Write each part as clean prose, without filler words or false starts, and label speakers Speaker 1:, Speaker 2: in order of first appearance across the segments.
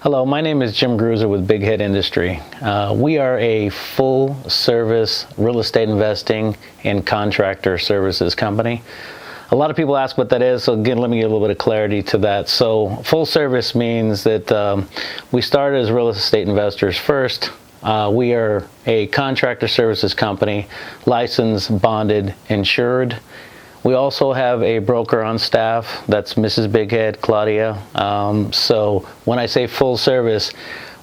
Speaker 1: Hello, my name is Jim Gruser with Big Head Industry. We are a full-service real estate investing and contractor services company. A lot of people ask what that is, so again, let me give a little bit of clarity to that. So full service means that we started as real estate investors first. We are a contractor services company, licensed, bonded, insured. We also have a broker on staff, that's Mrs. Big Head, Claudia. So when I say full service,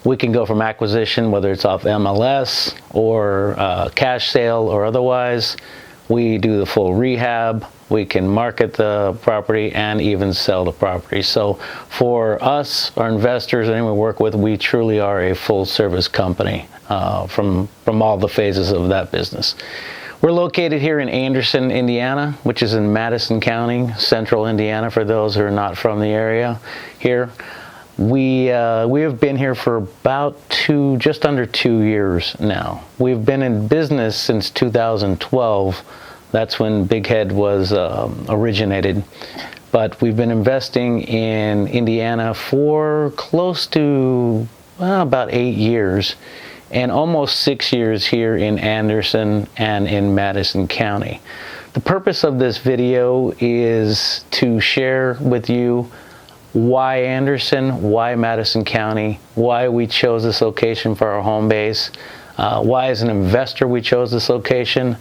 Speaker 1: we can go from acquisition, whether it's off MLS or cash sale or otherwise. We do the full rehab. We can market the property and even sell the property. So for us, our investors, anyone we work with, we truly are a full service company from all the phases of that business. We're located here in Anderson, Indiana, which is in Madison County, central Indiana, for those who are not from the area here. We have been here for about just under 2 years now. We've been in business since 2012. That's when Big Head was originated. But we've been investing in Indiana for close to about 8 years. And almost 6 years here in Anderson and in Madison County. The purpose of this video is to share with you why Anderson, why Madison County, why we chose this location for our home base, why as an investor we chose this location,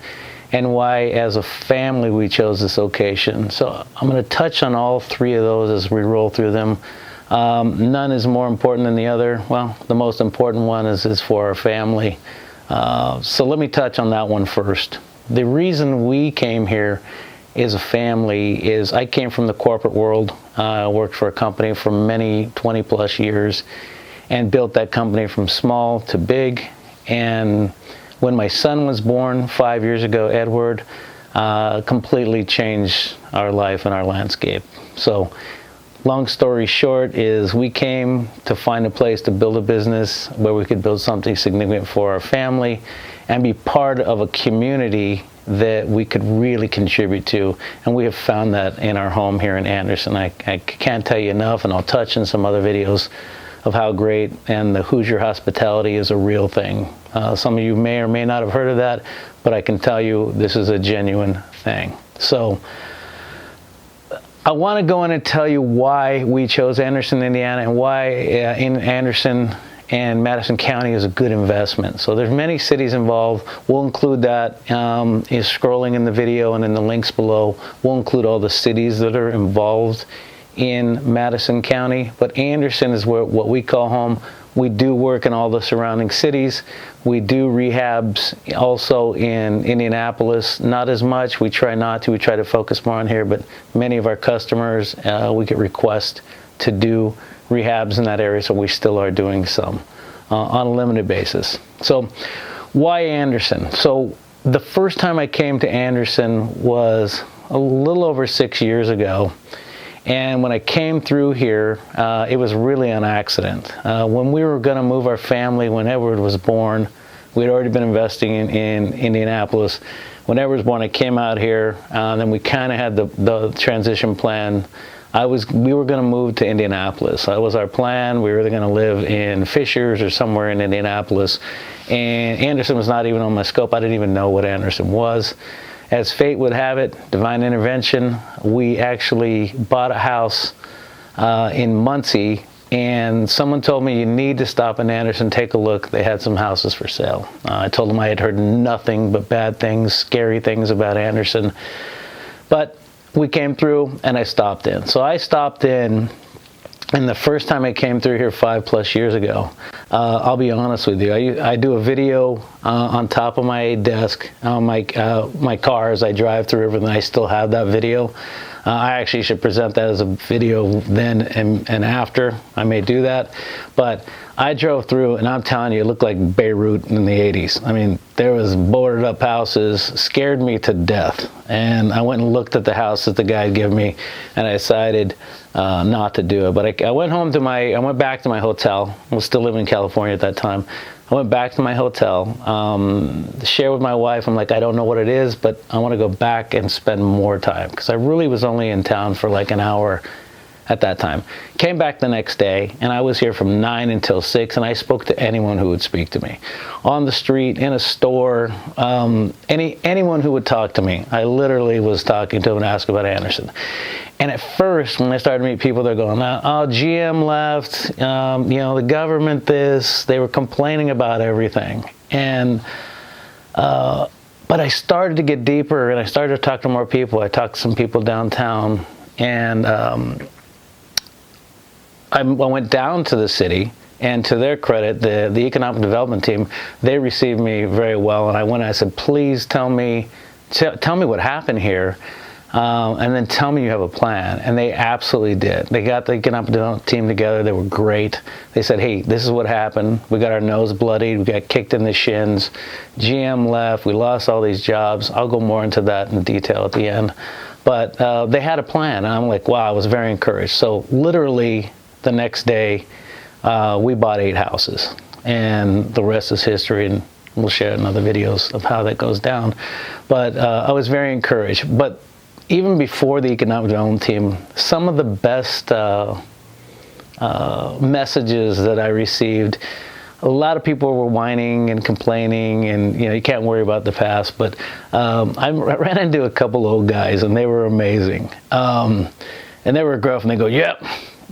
Speaker 1: and why as a family we chose this location. So I'm going to touch on all three of those as we roll through them. None is more important than the other. Well, the most important one is for our family. So let me touch on that one first. The reason we came here as a family is I came from the corporate world. I worked for a company for many 20 plus years and built that company from small to big. And when my son was born 5 years ago, Edward, completely changed our life and our landscape. So long story short is we came to find a place to build a business where we could build something significant for our family and be part of a community that we could really contribute to. And we have found that in our home here in Anderson. I can't tell you enough, and I'll touch in some other videos of how great and the Hoosier hospitality is a real thing. Some of you may or may not have heard of that, but I can tell you this is a genuine thing. So I want to go in and tell you why we chose Anderson, Indiana, and why in Anderson and Madison County is a good investment. So there's many cities involved. We'll include that is scrolling in the video and in the links below. We'll include all the cities that are involved in Madison County, but Anderson is what we call home. We do work in all the surrounding cities. We do rehabs also in Indianapolis, not as much. We try not to. We try to focus more on here, but many of our customers, we get requests to do rehabs in that area, so we still are doing some on a limited basis. So why Anderson? So the first time I came to Anderson was a little over 6 years ago. And when I came through here, it was really an accident. When we were going to move our family, when Edward was born, we'd already been investing in Indianapolis. When Edward was born, I came out here, then we kind of had the transition plan. We were going to move to Indianapolis. That was our plan. We were either going to live in Fishers or somewhere in Indianapolis. And Anderson was not even on my scope. I didn't even know what Anderson was. As fate would have it, divine intervention, we actually bought a house in Muncie, and someone told me, you need to stop in Anderson, take a look. They had some houses for sale. I told them I had heard nothing but bad things, scary things about Anderson. But we came through, and I stopped in. So I stopped in, and the first time I came through here 5+ years ago, I'll be honest with you, I do a video on top of my desk on my car as I drive through everything. I still have that video. I actually should present that as a video then and after. I may do that. But I drove through, and I'm telling you, it looked like Beirut in the 80s. I mean, there was boarded up houses, scared me to death. And I went and looked at the house that the guy had given me, and I decided not to do it. But I went back to my hotel. I was still living in California at that time. I went back to my hotel, share with my wife. I'm like, I don't know what it is, but I want to go back and spend more time, because I really was only in town for like an hour at that time. Came back the next day, and I was here from 9 until 6, and I spoke to anyone who would speak to me. On the street, in a store, anyone who would talk to me. I literally was talking to them and asking about Anderson. And at first, when I started to meet people, they're going, oh, GM left, the government this. They were complaining about everything. But I started to get deeper, and I started to talk to more people. I talked to some people downtown, and I went down to the city, and to their credit, the economic development team, they received me very well. And I went and I said, please tell me what happened here, and then tell me you have a plan. And they absolutely did. They got the economic development team together. They were great. They said, hey, this is what happened. We got our nose bloodied. We got kicked in the shins. GM left. We lost all these jobs. I'll go more into that in detail at the end. But they had a plan. And I'm like, wow, I was very encouraged. So literally the next day, we bought 8 houses. And the rest is history. And we'll share in other videos of how that goes down. But I was very encouraged. But even before the economic development team, some of the best messages that I received, a lot of people were whining and complaining, and you can't worry about the past, but I ran into a couple old guys, and they were amazing. And they were gruff, and they go, yep,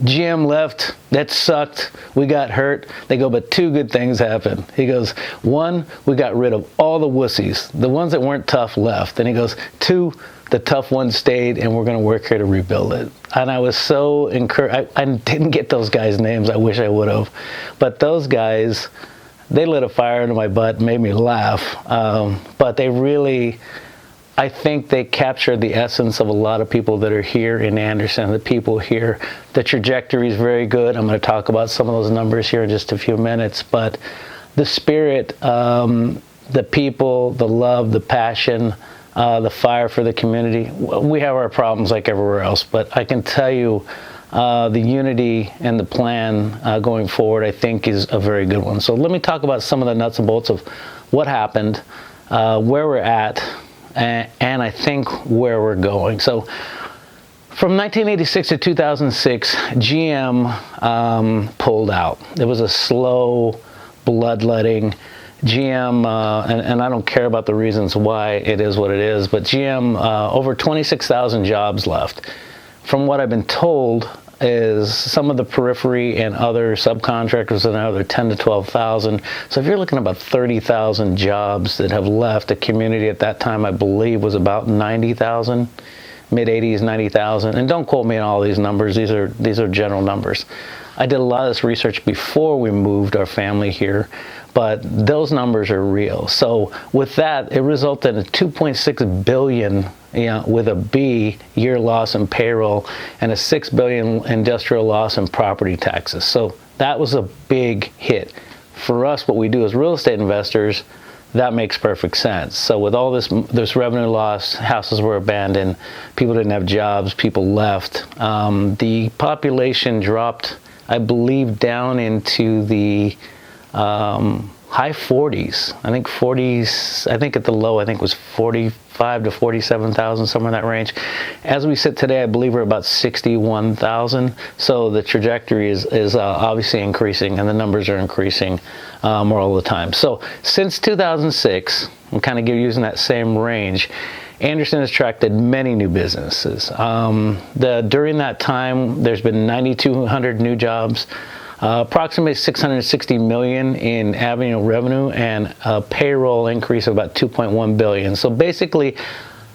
Speaker 1: GM left, that sucked, we got hurt. They go, but 2 good things happened. He goes, 1, we got rid of all the wussies. The ones that weren't tough left. And he goes, 2, the tough ones stayed, and we're going to work here to rebuild it. And I was so encouraged. I didn't get those guys' names. I wish I would have. But those guys, they lit a fire into my butt and made me laugh. But they really, I think they captured the essence of a lot of people that are here in Anderson, the people here. The trajectory is very good. I'm going to talk about some of those numbers here in just a few minutes. But the spirit, the people, the love, the passion, the fire for the community. We have our problems like everywhere else, but I can tell you the unity and the plan going forward, I think, is a very good one. So let me talk about some of the nuts and bolts of what happened, where we're at, and I think where we're going. So from 1986 to 2006, GM pulled out. It was a slow bloodletting. GM, and I don't care about the reasons why it is what it is, but GM, over 26,000 jobs left. From what I've been told is some of the periphery and other subcontractors, another 10 to 12,000. So if you're looking at about 30,000 jobs that have left, a community at that time I believe was about 90,000, mid-80s, 90,000. And don't quote me on all these numbers. These are general numbers. I did a lot of this research before we moved our family here, but those numbers are real. So with that, it resulted in a $2.6 billion, with a B, year loss in payroll, and a $6 billion industrial loss in property taxes. So that was a big hit. For us, what we do as real estate investors, that makes perfect sense. So with all this revenue loss, houses were abandoned, people didn't have jobs, people left. The population dropped, I believe, down into the high 40s. I think 40s, I think at the low, I think it was 45 to 47,000, somewhere in that range. As we sit today, I believe we're about 61,000. So the trajectory is obviously increasing, and the numbers are increasing more all the time. So since 2006, I'm kind of using that same range, Anderson has attracted many new businesses. During that time, there's been 9,200 new jobs, approximately $660 million in annual revenue, and a payroll increase of about $2.1 billion. So basically,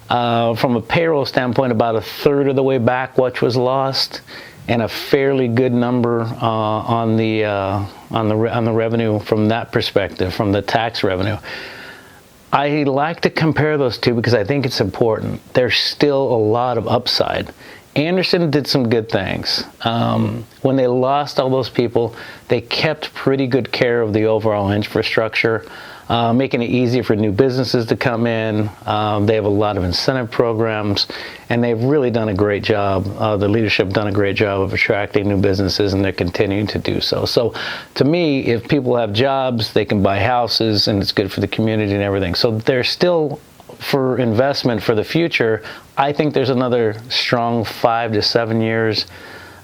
Speaker 1: from a payroll standpoint, about a third of the way back, what was lost, and a fairly good number on the revenue from that perspective, from the tax revenue. I like to compare those two because I think it's important. There's still a lot of upside. Anderson did some good things. When they lost all those people, they kept pretty good care of the overall infrastructure, making it easier for new businesses to come in. They have a lot of incentive programs, and they've really done a great job. The leadership done a great job of attracting new businesses, and they're continuing to do so. So to me, if people have jobs, they can buy houses, and it's good for the community and everything. So they're still, for investment for the future, I think there's another strong 5 to 7 years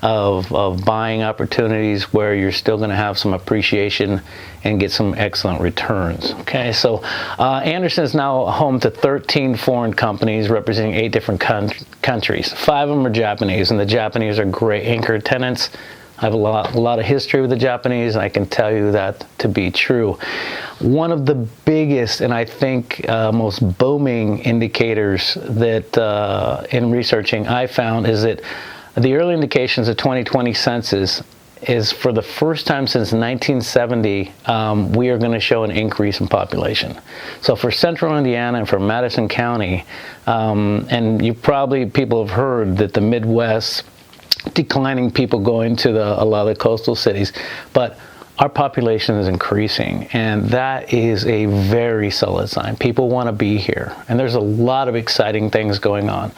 Speaker 1: of buying opportunities where you're still going to have some appreciation and get some excellent returns. Okay, so Anderson is now home to 13 foreign companies representing 8 different countries. 5 of them are Japanese, and the Japanese are great anchor tenants. I have a lot of history with the Japanese, and I can tell you that to be true. One of the biggest and I think most booming indicators that in researching I found is that the early indications of 2020 census is for the first time since 1970, we are going to show an increase in population. So for Central Indiana and for Madison County, and people have heard that the Midwest, declining people going to a lot of the coastal cities, but our population is increasing, and that is a very solid sign. People want to be here, and there's a lot of exciting things going on.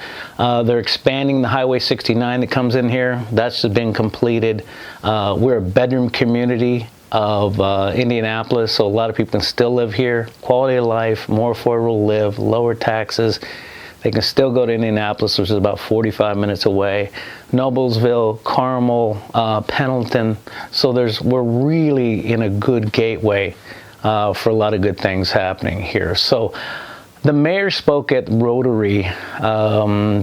Speaker 1: They're expanding the Highway 69 that comes in here. That's just been completed. We're a bedroom community of Indianapolis, so a lot of people can still live here. Quality of life, more affordable to live, lower taxes. They can still go to Indianapolis, which is about 45 minutes away. Noblesville, Carmel, Pendleton. So we're really in a good gateway for a lot of good things happening here. So the mayor spoke at Rotary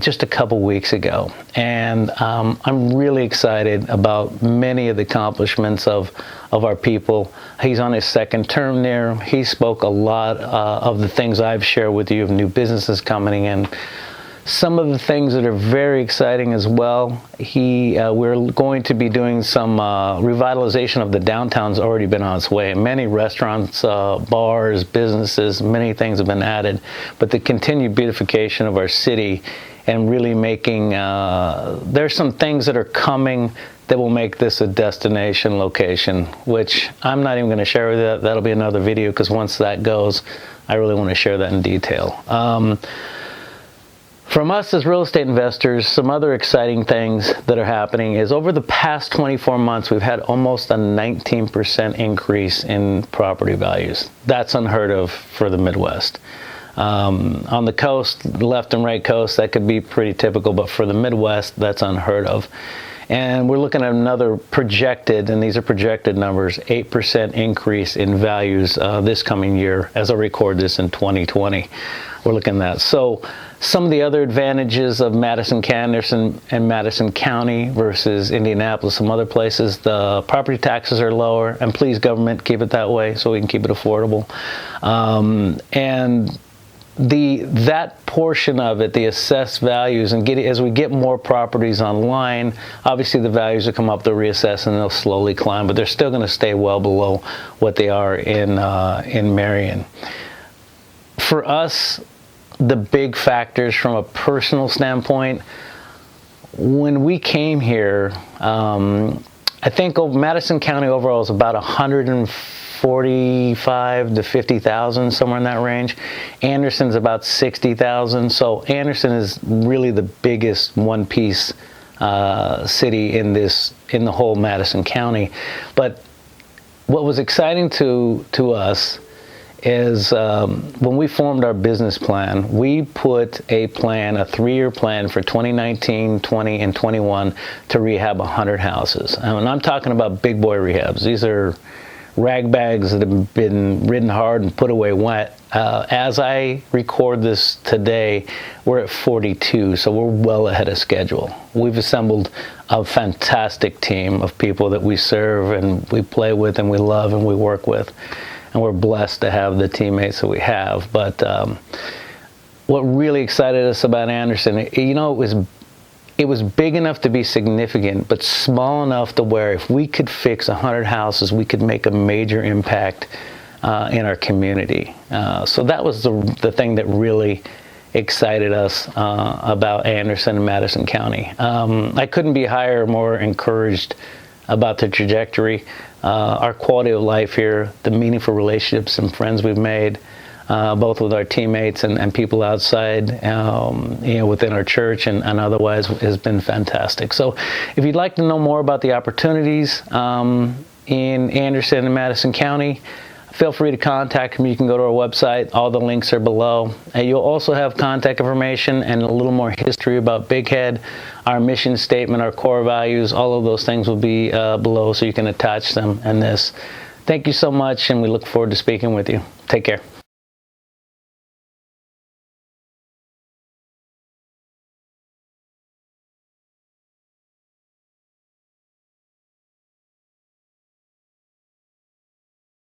Speaker 1: just a couple weeks ago, and I'm really excited about many of the accomplishments of our people. He's on his second term there. He spoke a lot of the things I've shared with you of new businesses coming in. Some of the things that are very exciting as well, we're going to be doing some revitalization of the downtown's already been on its way. Many restaurants, bars, businesses, many things have been added. But the continued beautification of our city and really making, there's some things that are coming that will make this a destination location, which I'm not even going to share with you. That'll be another video, because once that goes, I really want to share that in detail. From us as real estate investors, some other exciting things that are happening is over the past 24 months, we've had almost a 19% increase in property values. That's unheard of for the Midwest. On the coast, left and right coast, that could be pretty typical, but for the Midwest, that's unheard of. And we're looking at another projected, and these are projected numbers, 8% increase in values this coming year as I record this in 2020. We're looking at that. So some of the other advantages of Madison, Anderson, and Madison County versus Indianapolis, some other places, the property taxes are lower, and please government, keep it that way so we can keep it affordable. And that portion of it, the assessed values, and as we get more properties online, obviously the values will come up, they'll reassess, and they'll slowly climb, but they're still going to stay well below what they are in Marion. For us, the big factors from a personal standpoint, when we came here, I think Madison County overall is about 145 to 50,000, somewhere in that range. Anderson's about 60,000. So Anderson is really the biggest one-piece city in the whole Madison County. But what was exciting to us is when we formed our business plan, we put a 3-year plan for 2019, 20, and 21 to rehab 100 houses. And I'm talking about big boy rehabs. These are rag bags that have been ridden hard and put away wet. As I record this today, we're at 42, so we're well ahead of schedule. We've assembled a fantastic team of people that we serve and we play with and we love and we work with. And we're blessed to have the teammates that we have. But what really excited us about Anderson, you know, it was big enough to be significant, but small enough to where if we could fix 100 houses, we could make a major impact in our community. So that was the thing that really excited us about Anderson and Madison County. I couldn't be higher or more encouraged about the trajectory, our quality of life here, the meaningful relationships and friends we've made, both with our teammates and people outside, within our church and otherwise, has been fantastic. So if you'd like to know more about the opportunities in Anderson and Madison County, feel free to contact me. You can go to our website. All the links are below. And you'll also have contact information and a little more history about Big Head, our mission statement, our core values. All of those things will be below, so you can attach them in this. Thank you so much, and we look forward to speaking with you. Take care.